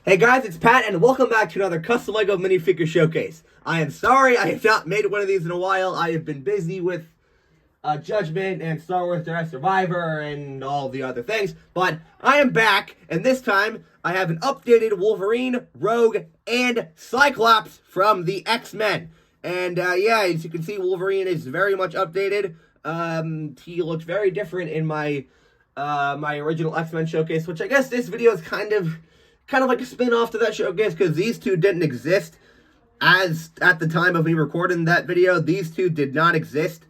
Hey guys, it's Pat, and welcome back to another custom LEGO minifigure showcase. I am sorry, I have not made one of these in a while. I have been busy with Judgment and Star Wars Jedi Survivor and all the other things, but I am back, and this time I have an updated Wolverine, Rogue, and Cyclops from the X-Men. And yeah, as you can see, Wolverine is very much updated. He looks very different in my my original X-Men showcase, which I guess this video is kind of like a spin-off to that showcase, because these two didn't exist as at the time of me recording that video. These two did not exist.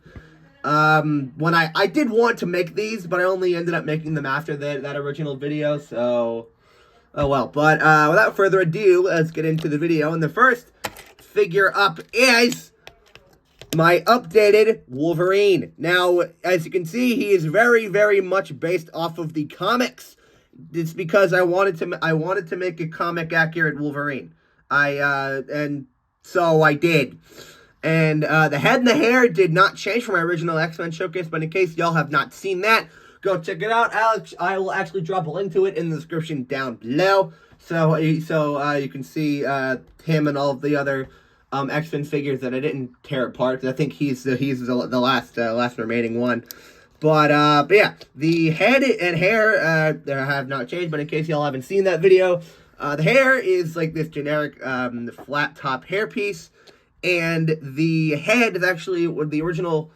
When I did want to make these, but I only ended up making them after that original video, so oh well. But without further ado, let's get into the video. And the first figure up is my updated Wolverine. Now, as you can see, he is very, very much based off of the comics. It's because I wanted to make a comic accurate Wolverine. And so I did. And the head and the hair did not change from my original X-Men showcase, but in case y'all have not seen that, go check it out. I will actually drop a link to it in the description down below, so you can see him and all of the other X-Men figures that I didn't tear apart. I think he's the last remaining one. But yeah, the head and hair have not changed, but in case y'all haven't seen that video, the hair is like this generic flat top hairpiece, and the head is actually the original,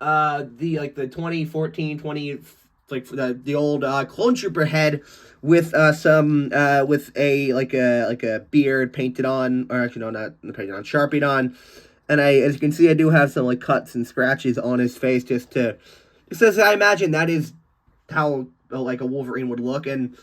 the 2014, the old Clone Trooper head with with a beard painted on, or actually no, not painted on, Sharpied on, and as you can see, I do have some cuts and scratches on his face just as I imagine that is how a Wolverine would look. And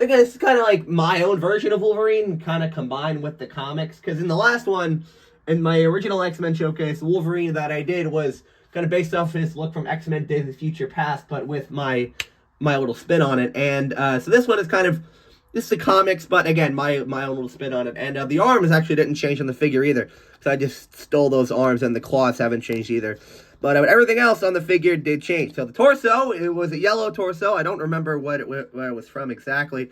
again, it's kind of like my own version of Wolverine, kind of combined with the comics. Because in the last one, in my original X-Men showcase, the Wolverine that I did was kind of based off his look from X-Men Days of Future Past, but with my little spin on it. And so this one is this is the comics, but again, my own little spin on it. And the arms actually didn't change on the figure either, so I just stole those arms, and the claws haven't changed either. But everything else on the figure did change. So the torso, it was a yellow torso. I don't remember where it was from exactly.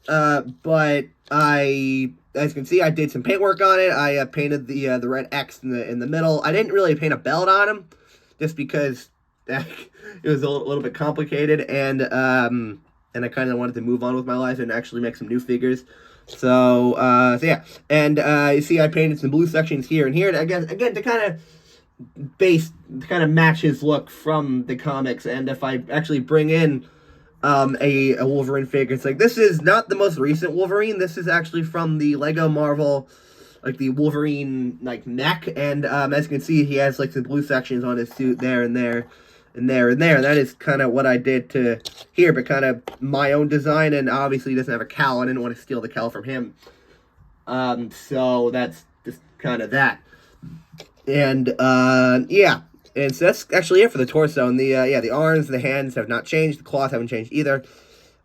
But as you can see, I did some paint work on it. I painted the red X in the middle. I didn't really paint a belt on him, just because it was a little bit complicated, and I kind of wanted to move on with my life and actually make some new figures. So yeah, and you see, I painted some blue sections here and here, and again to kind of match his look from the comics. And if I actually bring in a Wolverine figure, it's this is not the most recent Wolverine. This is actually from the Lego Marvel, the Wolverine neck, and as you can see, he has some blue sections on his suit there and there and there and there. And that is kind of what I did to here, but kind of my own design. And obviously he doesn't have a cowl. I didn't want to steal the cowl from him. So that's just kind of that. And yeah, and so that's actually it for the torso. And the arms and the hands have not changed. The claws haven't changed either.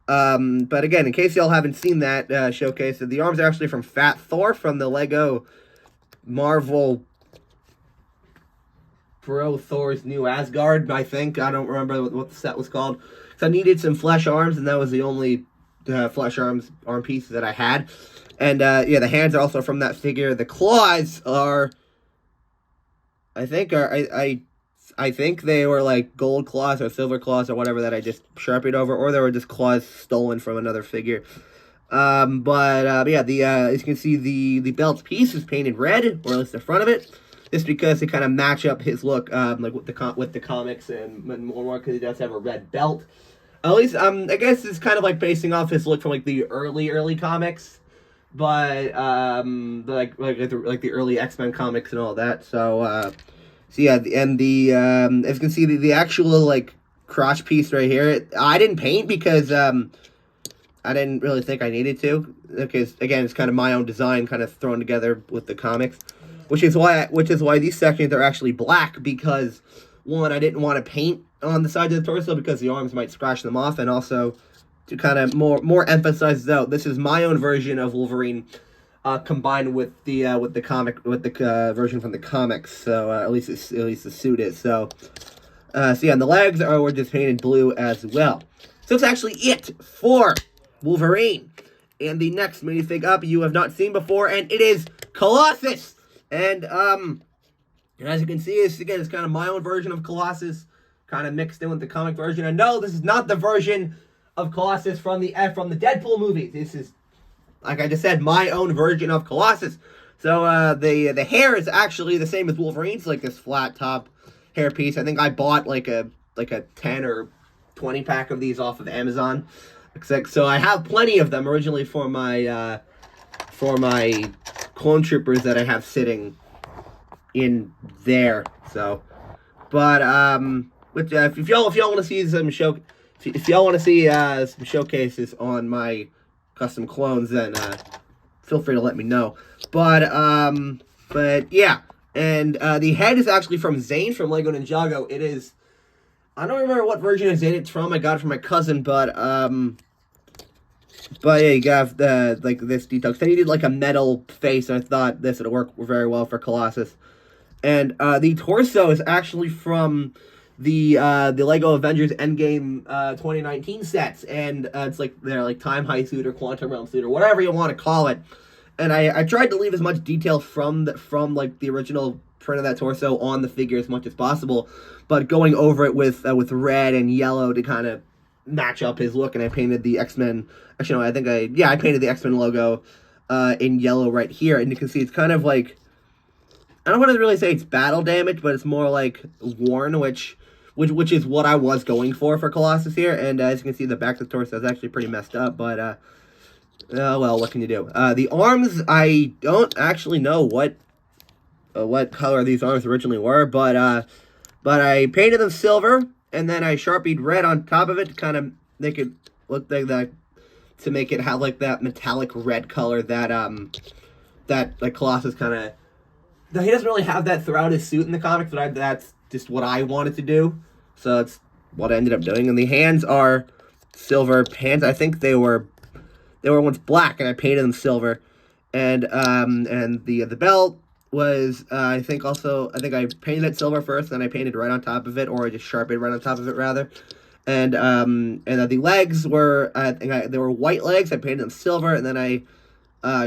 But again, in case y'all haven't seen that showcase, the arms are actually from Fat Thor from the Lego Marvel Pro Thor's New Asgard, I think. I don't remember what the set was called. So I needed some flesh arms, and that was the only flesh arm pieces that I had. And yeah, the hands are also from that figure. The claws are, I think they were gold claws or silver claws or whatever that I just sharpied over, or they were just claws stolen from another figure. But yeah, as you can see, the belt piece is painted red, or at least the front of it, just because to kind of match up his look, with the comics, and more because he does have a red belt. At least I guess it's kind of basing off his look from the early comics. But the early X-Men comics and all that. So yeah, and as you can see, the actual crotch piece right here, I didn't paint because I didn't really think I needed to, because again, it's kind of my own design, kind of thrown together with the comics, which is why these sections are actually black, because one, I didn't want to paint on the sides of the torso because the arms might scratch them off, and also to kind of more emphasize, though, this is my own version of Wolverine, combined with the version from the comics. So at least the suit is. So yeah, and the legs were just painted blue as well. So it's actually it for Wolverine. And the next minifig up you have not seen before, and it is Colossus. And as you can see, it's kind of my own version of Colossus, kind of mixed in with the comic version. And no, this is not the version of Colossus from the Deadpool movies. This is, like I just said, my own version of Colossus. So the hair is actually the same as Wolverine's, like this flat top hair piece. I think I bought like a 10 or 20 pack of these off of Amazon. So I have plenty of them originally for my clone troopers that I have sitting in there. So, but if y'all want to see some some showcases on my custom clones, then feel free to let me know. But yeah, and the head is actually from Zane from Lego Ninjago. It is, I don't remember what version of Zane it's from. I got it from my cousin, but yeah, you got like this detail. So you did like a metal face, and I thought this would work very well for Colossus. And the torso is actually from the Lego Avengers Endgame 2019 sets, and it's like they're like Time High suit or Quantum Realm suit or whatever you want to call it. And I tried to leave as much detail from like the original print of that torso on the figure as much as possible, but going over it with red and yellow to kind of match up his look. And I painted the X-Men. Actually, no, I painted the X-Men logo in yellow right here, and you can see it's kind of like, I don't want to really say it's battle damage, but it's more like worn, which is what I was going for Colossus here. And as you can see, the back of the torso is actually pretty messed up, but well, what can you do? The arms, I don't actually know what color these arms originally were, but I painted them silver, and then I Sharpied red on top of it to kind of make it look like that, to make it have like that metallic red color that like Colossus kind of. He doesn't really have that throughout his suit in the comics, but that's just what I wanted to do, so that's what I ended up doing. And the hands are silver hands. I think they were once black, and I painted them silver. And the belt was I think I painted it silver first, then I painted right on top of it, or I just Sharpied right on top of it rather. And the legs were they were white legs. I painted them silver, and then I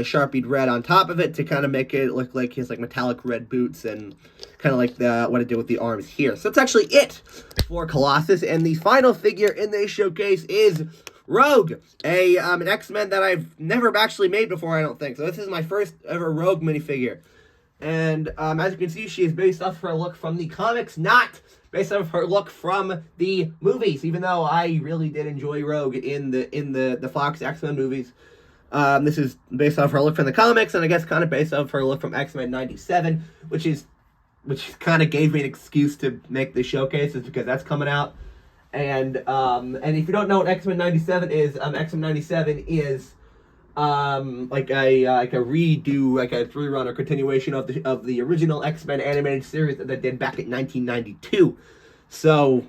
Sharpied red on top of it to kind of make it look like his like metallic red boots, and kind of like what I did with the arms here. So that's actually it for Colossus. And the final figure in this showcase is Rouge, an X-Men that I've never actually made before, I don't think. So this is my first ever Rouge minifigure. And as you can see, she is based off her look from the comics, not based off her look from the movies, even though I really did enjoy Rouge in the Fox X-Men movies. This is based off her look from the comics, and I guess kind of based off her look from X-Men 97, which kind of gave me an excuse to make this showcase, is because that's coming out. And if you don't know what X-Men 97 is, X-Men 97 is like a redo, like a rerun or continuation of the original X-Men animated series that they did back in 1992. So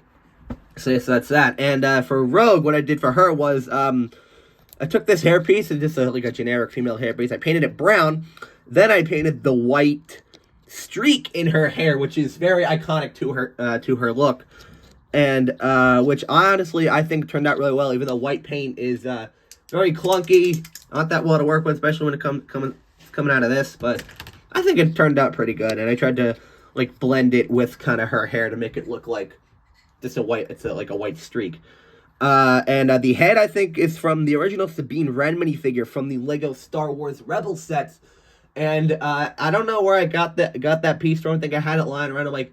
that's that. And for Rouge, what I did for her was I took this hairpiece, and just like a generic female hairpiece. I painted it brown. Then I painted the white streak in her hair, which is very iconic to her look, and which honestly I think turned out really well. Even though white paint is very clunky, not that well to work with, especially when it coming out of this. But I think it turned out pretty good, and I tried to like blend it with kind of her hair to make it look like just a white. It's like a white streak. And the head, I think, is from the original Sabine Wren minifigure from the Lego Star Wars Rebels sets. And I don't know where I got that piece from. I think I had it lying around. I'm like,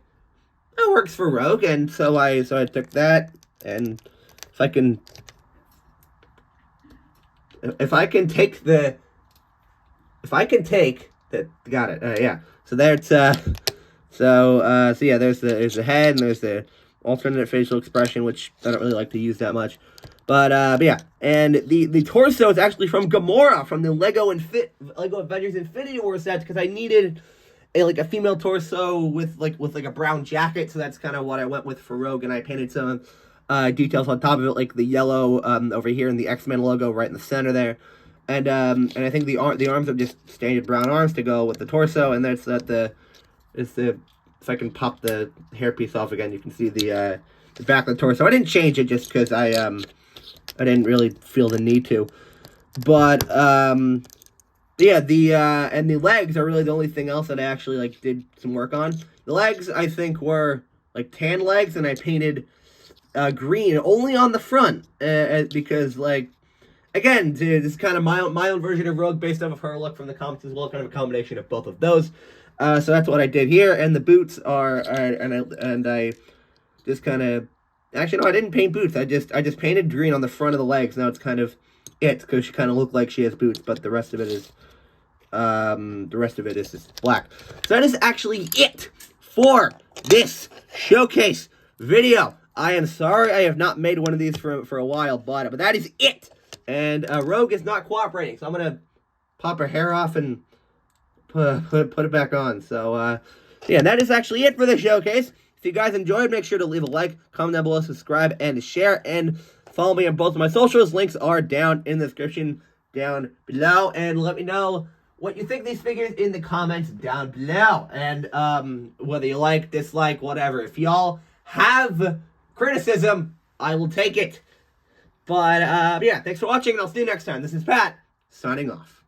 that works for Rouge. And so I took that, and if I can take the got it. Yeah. So there's yeah, there's the head, and there's the alternate facial expression, which I don't really like to use that much. But yeah, and the torso is actually from Gamora from the Lego Avengers Infinity War sets, because I needed a female torso with a brown jacket, so that's kind of what I went with for Rouge, and I painted some details on top of it, like the yellow over here and the X-Men logo right in the center there. And I think the arms are just standard brown arms to go with the torso, and that's if I can pop the hairpiece off again, you can see the back of the torso. I didn't change it just because I didn't really feel the need to. But yeah, and the legs are really the only thing else that I actually like did some work on. The legs I think were like tan legs, and I painted green only on the front because like again, this is kind of my own version of Rogue based off of her look from the comics as well, kind of a combination of both of those. So that's what I did here, and the boots are and I just kind of actually no, I didn't paint boots. I just painted green on the front of the legs. Now it's kind of it because she kind of looked like she has boots, but the rest of it is just black. So that is actually it for this showcase video. I am sorry I have not made one of these for a while, but that is it. And Rogue is not cooperating, so I'm gonna pop her hair off and put it back on. So yeah, that is actually it for the showcase. If you guys enjoyed, make sure to leave a like, comment down below, subscribe, and share, and follow me on both of my socials. Links are down in the description down below, and let me know what you think of these figures in the comments down below, and whether you like, dislike, whatever. If y'all have criticism, I will take it. But yeah, thanks for watching, and I'll see you next time. This is Pat, signing off.